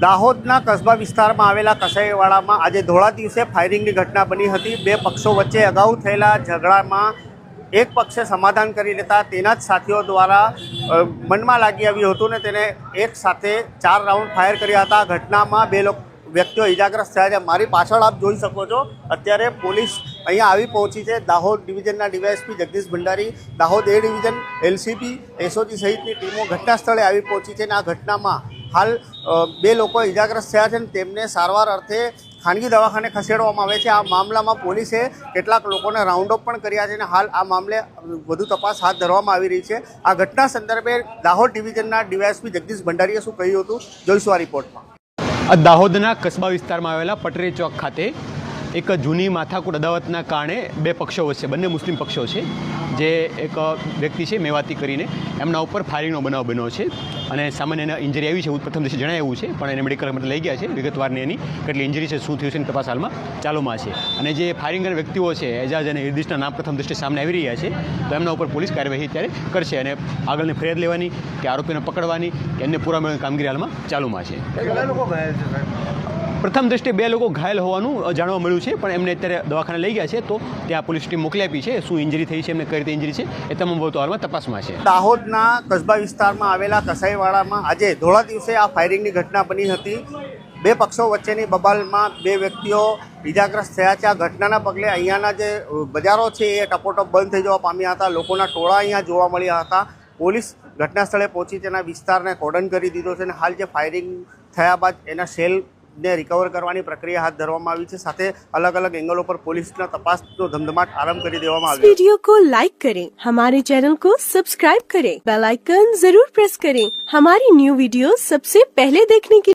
દાહોદના કસ્બા વિસ્તારમાં આવેલા કસાઈવાડામાં આજે ધોળા દિવસે ફાયરિંગની ઘટના બની હતી। બે પક્ષો વચ્ચે અગાઉ થયેલા ઝઘડામાં એક પક્ષે સમાધાન કરી લેતા તેના જ સાથીઓ દ્વારા મનમાં લાગી આવ્યું હતું ને તેને એક સાથે 4 રાઉન્ડ ફાયર કર્યા હતા। આ ઘટનામાં બે વ્યક્તિઓ ઇજાગ્રસ્ત થયા છે। મારી પાછળ આપ જોઈ શકો છો, અત્યારે પોલીસ અહીંયા આવી પહોંચી છે। દાહોદ ડિવિઝનના DYSP Jagdish Bhandari, Dahod A division, LCB, SOG સહિતની ટીમો ઘટના સ્થળે આવી પહોંચી છે અને આ ઘટનામાં હાલ બે લોકો ઇજાગ્રસ્ત થયા છે અને તેમને સારવાર અર્થે ખાનગી દવાખાને ખસેડવામાં આવે છે। આ મામલામાં પોલીસે કેટલાક લોકોને રાઉન્ડ અપ પણ કર્યા છે અને હાલ આ મામલે વધુ તપાસ હાથ ધરવામાં આવી રહી છે। આ ઘટના સંદર્ભે દાહોદ ડિવિઝનના ડીવાયએસપી જગદીશ ભંડારીએ શું કહ્યું હતું, જોઈશું આ રિપોર્ટમાં। દાહોદના કસ્બા વિસ્તારમાં આવેલા પટરી ચોક ખાતે એક જૂની માથાકૂટ અદાવતના કારણે બે પક્ષો વચ્ચે, બંને મુસ્લિમ પક્ષો છે, જે એક વ્યક્તિ છે મેવાતી કરીને, એમના ઉપર ફાયરિંગનો બનાવ બન્યો છે અને સામાન્ય એને ઇન્જરી આવી છે એવું પ્રથમ દિવસે જણાવ્યું છે, પણ એને મેડિકલ માટે લઈ ગયા છે। વિગતવારની એની કેટલી ઇન્જરી છે, શું થયું છે, એની તપાસ હાલમાં ચાલુમાં છે અને જે ફાયરિંગ કરનાર વ્યક્તિઓ છે એજાજ અને ઇર્દિશના નામ પ્રથમ દ્રષ્ટિએ સામે આવી રહ્યા છે, તો એમના ઉપર પોલીસ કાર્યવાહી ત્યારે કરશે અને આગળની ફરિયાદ લેવાની કે આરોપીને પકડવાની કે એમને પૂરા મેળવવાની કામગીરી હાલમાં ચાલુમાં છે। પ્રથમ દ્રષ્ટિએ બે લોકો ઘાયલ હોવાનું જાણવા મળ્યું છે, પણ એમને અત્યારે દવાખાને લઈ ગયા છે, તો ત્યાં પોલીસ ટીમ મોકલી આપી છે। શું ઇન્જરી થઈ છે, એમને કઈ રીતે ઇન્જરી છે, એ તમામ બાબતો હાલમાં તપાસમાં છે। દાહોદના કસ્બા વિસ્તારમાં આવેલા કસાઈવાડામાં આજે ધોળા દિવસે આ ફાયરિંગની ઘટના બની હતી। બે પક્ષો વચ્ચેની બબાલમાં બે વ્યક્તિઓ ઇજાગ્રસ્ત થયા છે। આ ઘટનાના પગલે અહીંયાના જે બજારો છે એ ટપોટપ બંધ થઈ જવા પામ્યા હતા। લોકોના ટોળા અહીંયા જોવા મળ્યા હતા। પોલીસ ઘટના સ્થળે પહોંચી તેના વિસ્તારને કોર્ડન કરી દીધો છે અને હાલ જે ફાયરિંગ થયા બાદ એના સેલને રિકવર કરવાની પ્રક્રિયા હાથ ધરવામાં આવી છે। સાથે અલગ અલગ એંગલો પર पुलिसના તપાસનો ધમધમાટ आरंभ કરી દેવામાં આવ્યો। वीडियो को लाइक करें, हमारे चैनल को सब्सक्राइब करें, बेल आइकन जरूर प्रेस करें हमारी न्यू वीडियो सबसे पहले देखने के लिए।